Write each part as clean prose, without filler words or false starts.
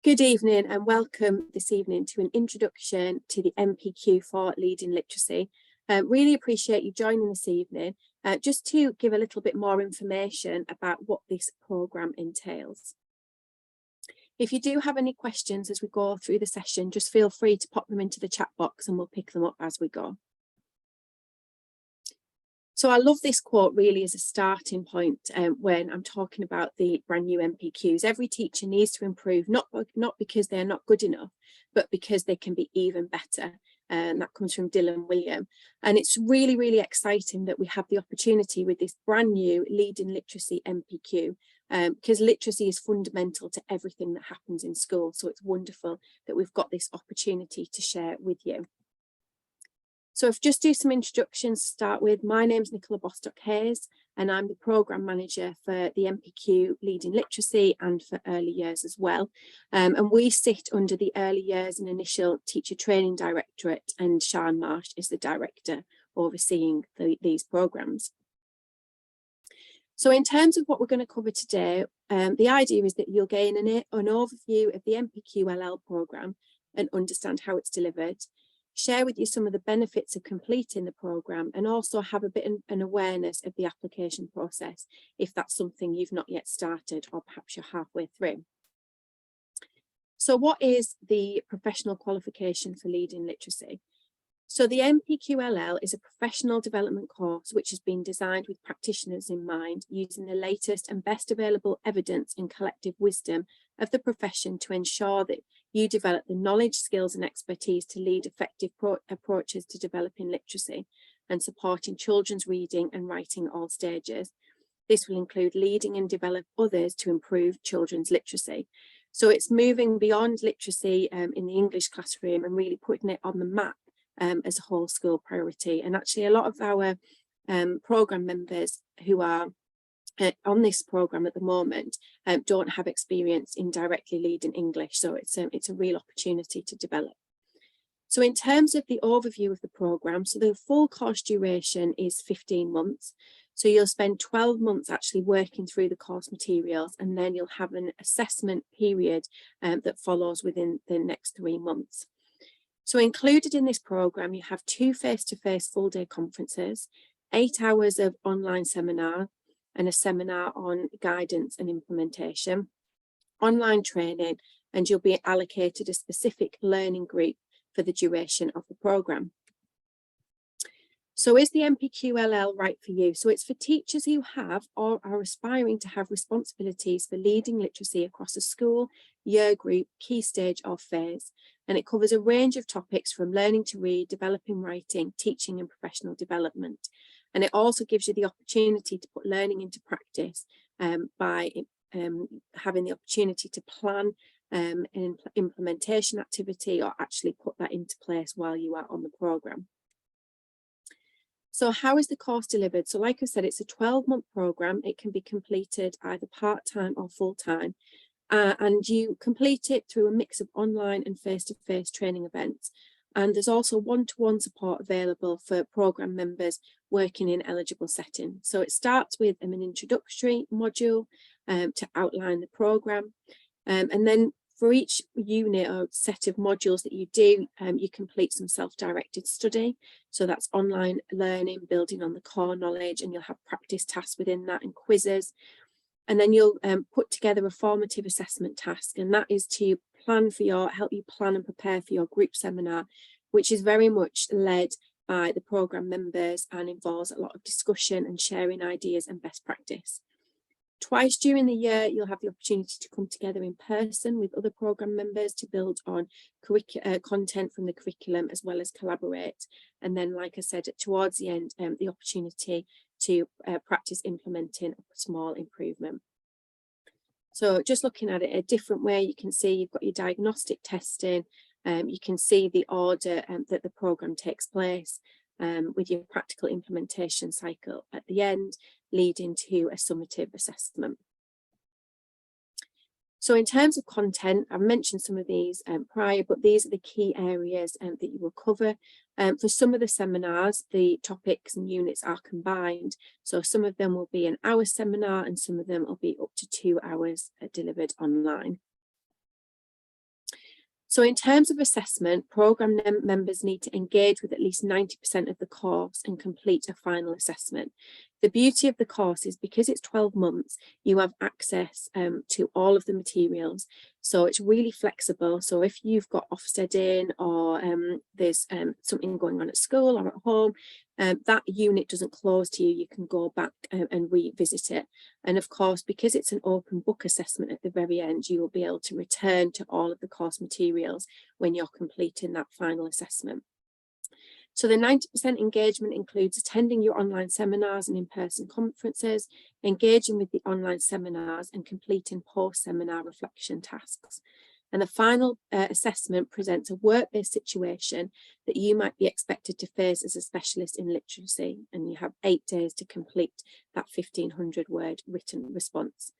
Good evening and welcome this evening to an introduction to the NPQ for Leading Literacy. Really appreciate you joining this evening, just to give a little bit more information about what this programme entails. If you do have any questions as we go through the session, just feel free to pop them into the chat box and we'll pick them up as we go. So I love this quote really as a starting point when I'm talking about the brand new NPQs. Every teacher needs to improve, not because they're not good enough, but because they can be even better. And that comes from Dylan William. And it's really, really exciting that we have the opportunity with this brand new Leading Literacy NPQ, because literacy is fundamental to everything that happens in school. So it's wonderful that we've got this opportunity to share with you. So if just do some introductions to start with, my name's Nicola Bostock-Hayes and I'm the programme manager for the NPQ Leading Literacy and for early years as well. And we sit under the Early Years and Initial Teacher Training Directorate, and Sian Marsh is the director overseeing these programmes. So in terms of what we're going to cover today, the idea is that you'll gain an overview of the NPQLL programme and understand how it's delivered, share with you some of the benefits of completing the programme, and also have a bit of an awareness of the application process if that's something you've not yet started or perhaps you're halfway through. So what is the professional qualification for leading literacy? So the NPQLL is a professional development course which has been designed with practitioners in mind, using the latest and best available evidence and collective wisdom of the profession to ensure that you develop the knowledge, skills and expertise to lead effective approaches to developing literacy and supporting children's reading and writing at all stages. This will include leading and develop others to improve children's literacy. So it's moving beyond literacy in the English classroom and really putting it on the map as a whole school priority. And actually a lot of our programme members who are on this programme at the moment don't have experience in directly leading English, so it's a real opportunity to develop. So in terms of the overview of the programme, so the full course duration is 15 months. So you'll spend 12 months actually working through the course materials, and then you'll have an assessment period that follows within the next 3 months. So included in this programme, you have 2 face-to-face full-day conferences, 8 hours of online seminar, and a seminar on guidance and implementation, online training, and you'll be allocated a specific learning group for the duration of the programme. So is the NPQLL right for you? So it's for teachers who have or are aspiring to have responsibilities for leading literacy across a school, year group, key stage or phase. And it covers a range of topics from learning to read, developing writing, teaching and professional development. And it also gives you the opportunity to put learning into practice by having the opportunity to plan an implementation activity or actually put that into place while you are on the programme. So how is the course delivered? So like I said, it's a 12-month programme. It can be completed either part-time or full-time. And you complete it through a mix of online and face-to-face training events. And there's also one-to-one support available for programme members working in eligible settings. So it starts with an introductory module to outline the programme. And then for each unit or set of modules that you do, you complete some self-directed study. So that's online learning, building on the core knowledge, and you'll have practice tasks within that and quizzes. And then you'll put together a formative assessment task, and that is to help you plan and prepare for your group seminar, which is very much led by the programme members and involves a lot of discussion and sharing ideas and best practice. Twice during the year, you'll have the opportunity to come together in person with other programme members to build on content from the curriculum as well as collaborate. And then, like I said, towards the end, the opportunity to practice implementing a small improvement. So just looking at it a different way, you can see you've got your diagnostic testing, you can see the order that the programme takes place with your practical implementation cycle at the end, leading to a summative assessment. So in terms of content, I've mentioned some of these prior, but these are the key areas that you will cover. For some of the seminars, the topics and units are combined. So some of them will be an hour seminar and some of them will be up to 2 hours delivered online. So in terms of assessment, programme members need to engage with at least 90% of the course and complete a final assessment. The beauty of the course is because it's 12 months, you have access to all of the materials. So it's really flexible. So if you've got Ofsted or there's something going on at school or at home, that unit doesn't close to you, you can go back and revisit it. And of course, because it's an open book assessment at the very end, you will be able to return to all of the course materials when you're completing that final assessment. So the 90% engagement includes attending your online seminars and in-person conferences, engaging with the online seminars and completing post-seminar reflection tasks. And the final assessment presents a work-based situation that you might be expected to face as a specialist in literacy, and you have 8 days to complete that 1,500-word written response.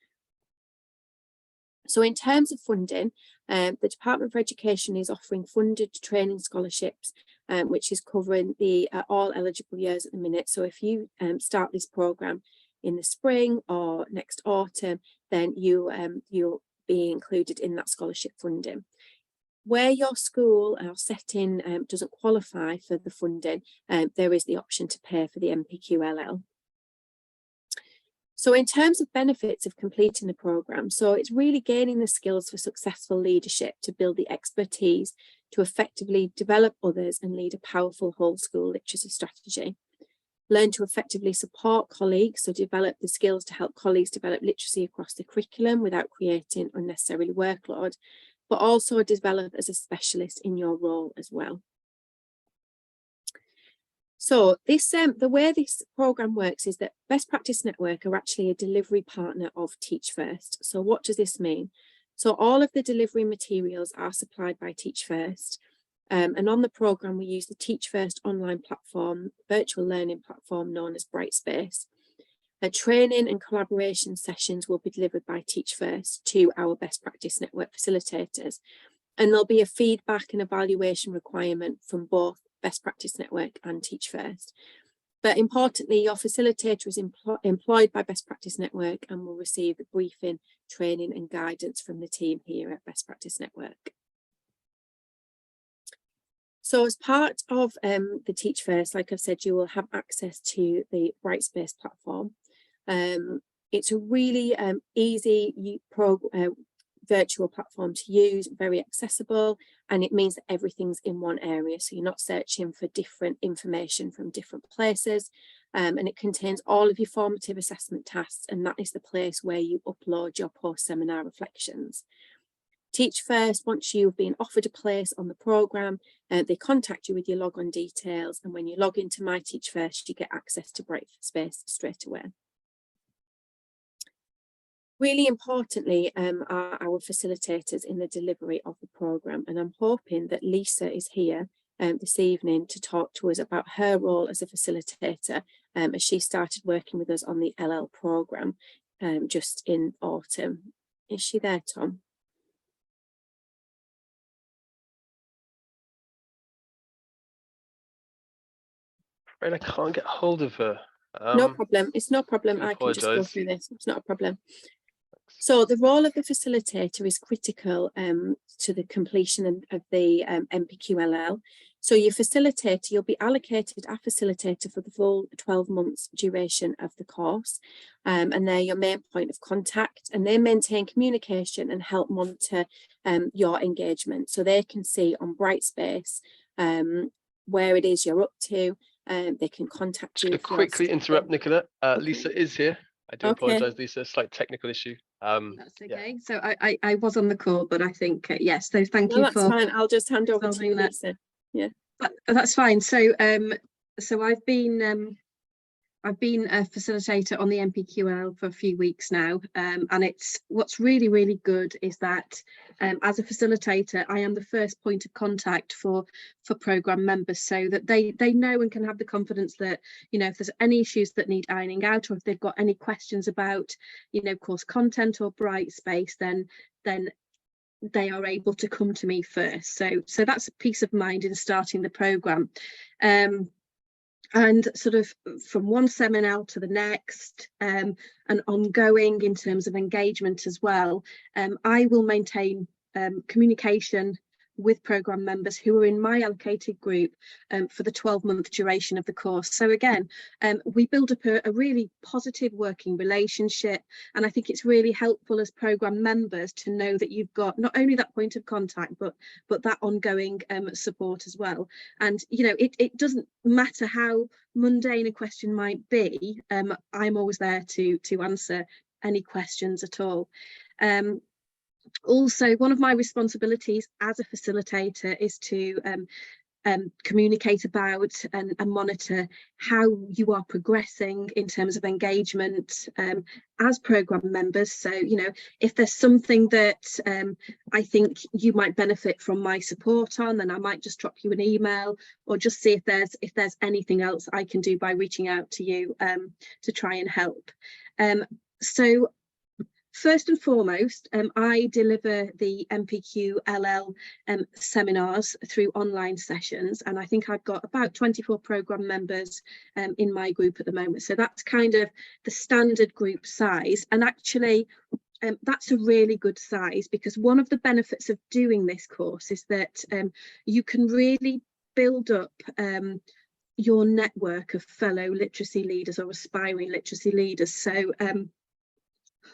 So in terms of funding, the Department for Education is offering funded training scholarships, which is covering the all eligible years at the minute. So if you start this programme in the spring or next autumn, then you'll be included in that scholarship funding. Where your school or setting doesn't qualify for the funding, there is the option to pay for the NPQLL. So in terms of benefits of completing the programme, so it's really gaining the skills for successful leadership to build the expertise to effectively develop others and lead a powerful whole school literacy strategy. Learn to effectively support colleagues, so develop the skills to help colleagues develop literacy across the curriculum without creating unnecessary workload, but also develop as a specialist in your role as well. So this, the way this programme works is that Best Practice Network are actually a delivery partner of Teach First. So what does this mean? So all of the delivery materials are supplied by Teach First. And on the programme, we use the Teach First online platform, virtual learning platform known as Brightspace. Training and collaboration sessions will be delivered by Teach First to our Best Practice Network facilitators. And there'll be a feedback and evaluation requirement from both Best Practice Network and Teach First. But importantly, your facilitator is employed by Best Practice Network and will receive the briefing, training and guidance from the team here at Best Practice Network. So as part of the Teach First, like I've said, you will have access to the Brightspace platform. It's a really easy virtual platform to use, very accessible, and it means that everything's in one area. So you're not searching for different information from different places, and it contains all of your formative assessment tasks, and that is the place where you upload your post-seminar reflections. Teach First, once you've been offered a place on the programme, they contact you with your login details, and when you log into My Teach First, you get access to Brightspace straight away. Really importantly are our facilitators in the delivery of the programme, and I'm hoping that Lisa is here this evening to talk to us about her role as a facilitator as she started working with us on the LL programme just in autumn. Is she there, Tom? I can't get hold of her. No problem. It's no problem. I can just go through this. It's not a problem. So the role of the facilitator is critical to the completion of the NPQLL. So your facilitator, you'll be allocated a facilitator for the full 12 months duration of the course. And they're your main point of contact, and they maintain communication and help monitor your engagement. So they can see on Brightspace where it is you're up to. They can contact you. Quickly interrupt, Nicola. Lisa is here. I do apologise, Lisa. Slight technical issue. That's okay. Yeah. So I was on the call, but I think yes. So thank you. That's fine. I'll just hand over to you, Lisa. Yeah, that's fine. So so I've been a facilitator on the NPQL for a few weeks now, and it's what's really good is that as a facilitator, I am the first point of contact for programme members, so that they know and can have the confidence that, you know, if there's any issues that need ironing out, or if they've got any questions about, you know, course content or Brightspace, then they are able to come to me first. So that's a peace of mind in starting the programme. And sort of from one seminar to the next, and ongoing in terms of engagement as well, I will maintain communication with programme members who are in my allocated group for the 12-month duration of the course. So again, we build up a really positive working relationship, and I think it's really helpful as programme members to know that you've got not only that point of contact but that ongoing support as well. And you know, it doesn't matter how mundane a question might be, I'm always there to answer any questions at all. Also, one of my responsibilities as a facilitator is to communicate about and monitor how you are progressing in terms of engagement as programme members. So, you know, if there's something that I think you might benefit from my support on, then I might just drop you an email or just see if there's anything else I can do by reaching out to you to try and help. So first and foremost, I deliver the NPQLL seminars through online sessions, and I think I've got about 24 programme members in my group at the moment. So that's kind of the standard group size, and actually that's a really good size, because one of the benefits of doing this course is that you can really build up your network of fellow literacy leaders or aspiring literacy leaders. So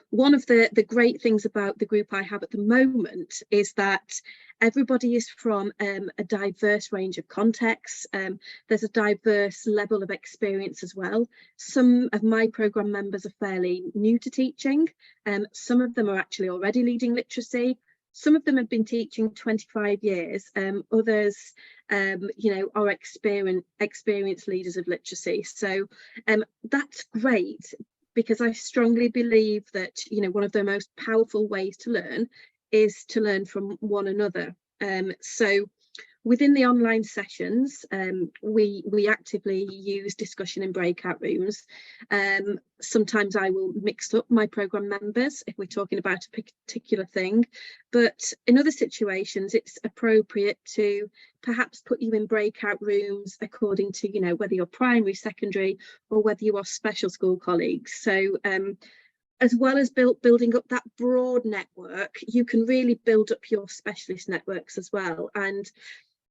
one of the great things about the group I have at the moment is that everybody is from a diverse range of contexts. There's a diverse level of experience as well. Some of my programme members are fairly new to teaching. Some of them are actually already leading literacy. Some of them have been teaching 25 years. Others, you know, are experienced leaders of literacy. So that's great, because I strongly believe that, you know, one of the most powerful ways to learn is to learn from one another. So within the online sessions, we actively use discussion in breakout rooms. Sometimes I will mix up my programme members if we're talking about a particular thing, but in other situations it's appropriate to perhaps put you in breakout rooms according to, you know, whether you're primary, secondary, or whether you are special school colleagues. So as well as building up that broad network, you can really build up your specialist networks as well. And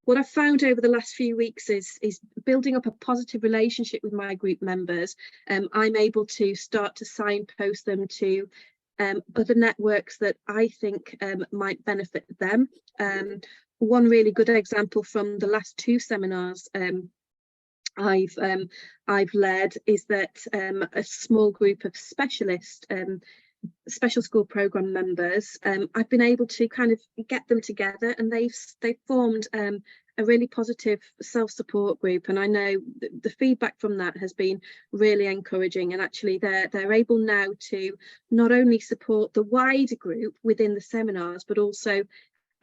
what I've found over the last few weeks is building up a positive relationship with my group members. I'm able to start to signpost them to other networks that I think might benefit them. One really good example from the last two seminars I've led is that a small group of specialist special school programme members, I've been able to kind of get them together, and they've formed a really positive self-support group, and I know the feedback from that has been really encouraging, and actually they're able now to not only support the wider group within the seminars, but also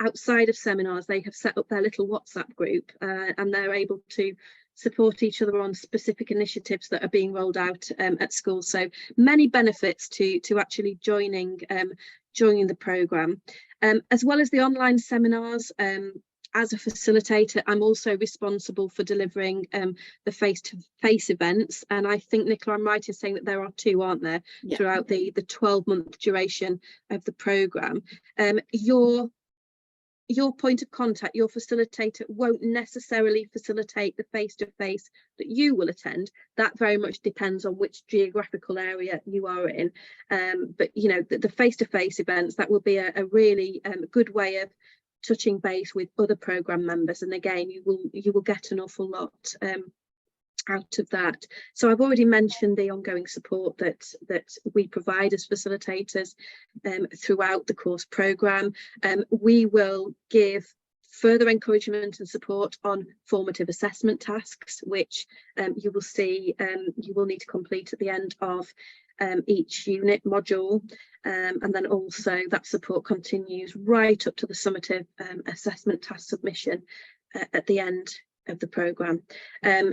outside of seminars. They have set up their little WhatsApp group, and they're able to support each other on specific initiatives that are being rolled out at school. So many benefits to actually joining the programme. As well as the online seminars, as a facilitator, I'm also responsible for delivering the face-to-face events, and I think, Nicola, I'm right in saying that there are two, aren't there, yeah, throughout the 12-month duration of the programme. Your point of contact, your facilitator, won't necessarily facilitate the face-to-face that you will attend. That very much depends on which geographical area you are in. But you know, the face-to-face events, that will be a really good way of touching base with other programme members, and again, you will get an awful lot out of that. So I've already mentioned the ongoing support that we provide as facilitators throughout the course programme. We will give further encouragement and support on formative assessment tasks, which you will see you will need to complete at the end of each unit module, and then also that support continues right up to the summative assessment task submission at the end of the programme.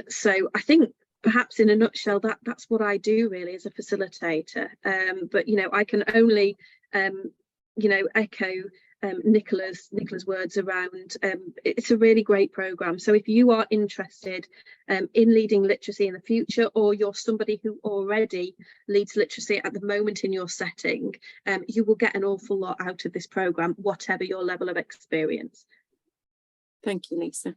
So I think perhaps in a nutshell that's what I do really as a facilitator, but you know, I can only you know, echo Nicola's words around it's a really great programme. So if you are interested in leading literacy in the future, or you're somebody who already leads literacy at the moment in your setting, you will get an awful lot out of this programme, whatever your level of experience. Thank you, Lisa.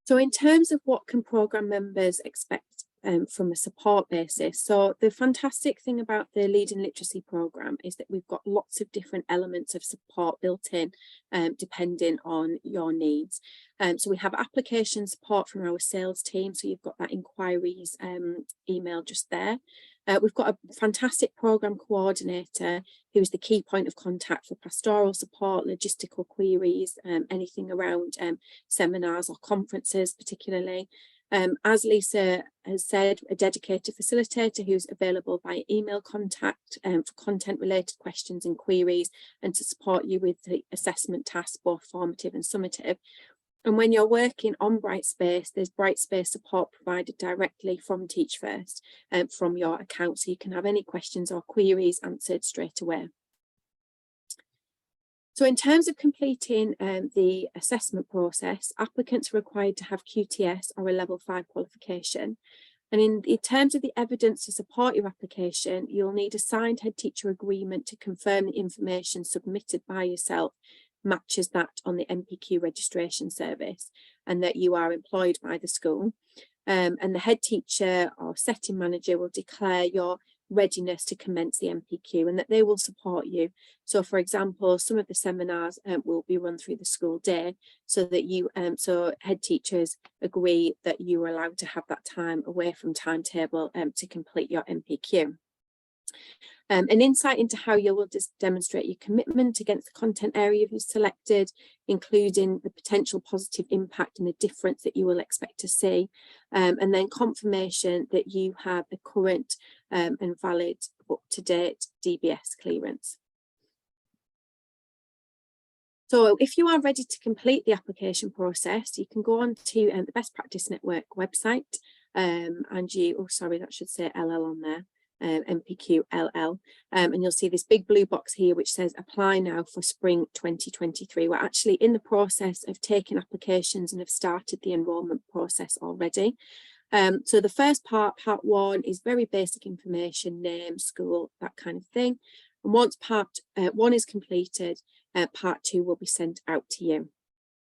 So in terms of what can programme members expect from a support basis, so the fantastic thing about the Leading Literacy programme is that we've got lots of different elements of support built in, depending on your needs. So we have application support from our sales team, so you've got that inquiries email just there. We've got a fantastic programme coordinator who's the key point of contact for pastoral support, logistical queries, anything around seminars or conferences particularly. As Lisa has said, a dedicated facilitator who's available by email contact for content related questions and queries, and to support you with the assessment tasks, both formative and summative. And when you're working on Brightspace, there's Brightspace support provided directly from Teach First, from your account, so you can have any questions or queries answered straight away. So in terms of completing the assessment process, applicants are required to have QTS or a level 5 qualification. And in terms of the evidence to support your application, you'll need a signed head teacher agreement to confirm the information submitted by yourself matches that on the NPQ registration service, and that you are employed by the school. And the head teacher or setting manager will declare your readiness to commence the NPQ, and that they will support you. So for example, some of the seminars will be run through the school day, so that you so head teachers agree that you are allowed to have that time away from timetable to complete your NPQ. An insight into how you will demonstrate your commitment against the content area you've selected, including the potential positive impact and the difference that you will expect to see, and then confirmation that you have a current and valid up-to-date DBS clearance. So if you are ready to complete the application process, you can go on to the Best Practice Network website, and you, oh sorry, that should say LL on there. NPQLL, and you'll see this big blue box here which says apply now for spring 2023. We're actually in the process of taking applications and have started the enrolment process already. So the first part 1, is very basic information, name, school, that kind of thing. And once part 1 is completed, part 2 will be sent out to you.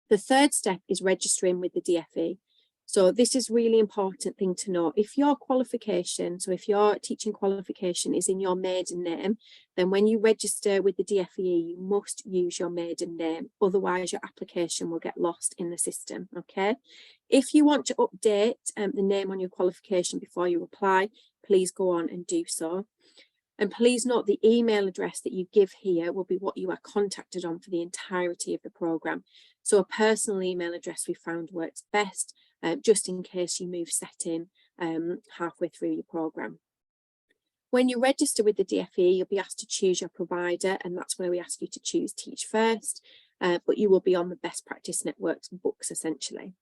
The third step is registering with the DFE. So this is really important thing to know. If your qualification, so if your teaching qualification is in your maiden name, then when you register with the DFE, you must use your maiden name. Otherwise, your application will get lost in the system, okay? If you want to update the name on your qualification before you apply, please go on and do so. And please note the email address that you give here will be what you are contacted on for the entirety of the programme. So a personal email address we found works best, just in case you move setting halfway through your programme. When you register with the DFE, you'll be asked to choose your provider, and that's where we ask you to choose Teach First, but you will be on the Best Practice Network's books essentially.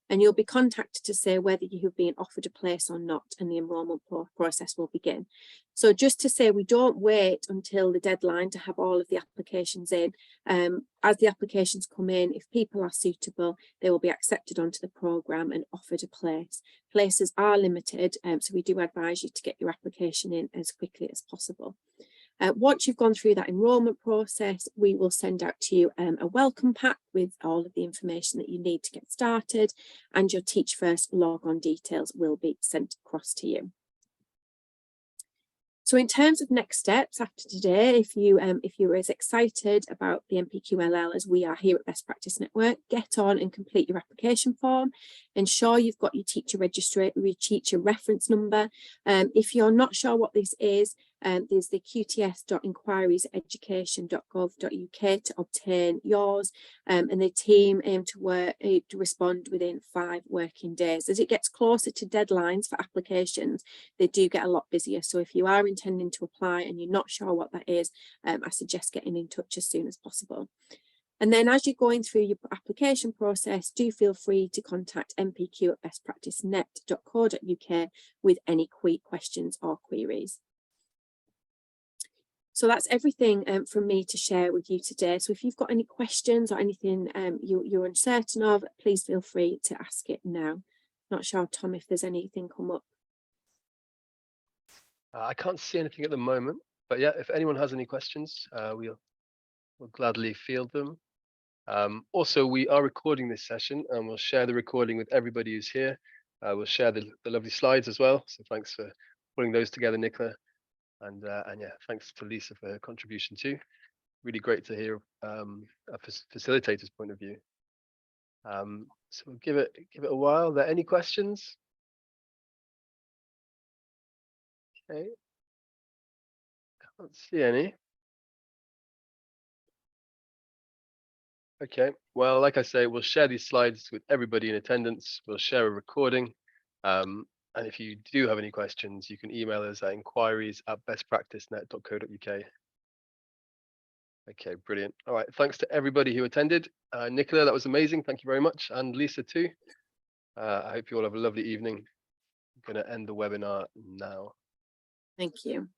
And you'll be contacted to say whether you have been offered a place or not, and the enrolment process will begin. So just to say, we don't wait until the deadline to have all of the applications in. As the applications come in, if people are suitable, they will be accepted onto the programme and offered a place. Places are limited, so we do advise you to get your application in as quickly as possible. Once you've gone through that enrolment process, we will send out to you a welcome pack with all of the information that you need to get started, and your Teach First log-on details will be sent across to you. So in terms of next steps after today, if you're as excited about the NPQLL as we are here at Best Practice Network, get on and complete your application form. Ensure you've got your teacher register, your teacher reference number. If you're not sure what this is, there's the qts.inquirieseducation.gov.uk to obtain yours, and the team aim to respond within 5 working days. As it gets closer to deadlines for applications, they do get a lot busier. So if you are intending to apply and you're not sure what that is, I suggest getting in touch as soon as possible. And then as you're going through your application process, do feel free to contact NPQ at bestpracticenet.co.uk with any questions or queries. So that's everything from me to share with you today. So if you've got any questions or anything you're uncertain of, please feel free to ask it now. Not sure, Tom, if there's anything come up. I can't see anything at the moment, but yeah, if anyone has any questions, we'll gladly field them. Also, we are recording this session and we'll share the recording with everybody who's here. We'll share the lovely slides as well. So thanks for putting those together, Nicola. And yeah, thanks to Lisa for her contribution too. Really great to hear a facilitator's point of view. So we'll give it a while. Are there any questions? Okay. Can't see any. Okay, well, like I say, we'll share these slides with everybody in attendance. We'll share a recording. And if you do have any questions, you can email us at inquiries@bestpracticenet.co.uk. Okay, brilliant. All right, thanks to everybody who attended. Nicola, that was amazing. Thank you very much. And Lisa too. I hope you all have a lovely evening. I'm going to end the webinar now. Thank you.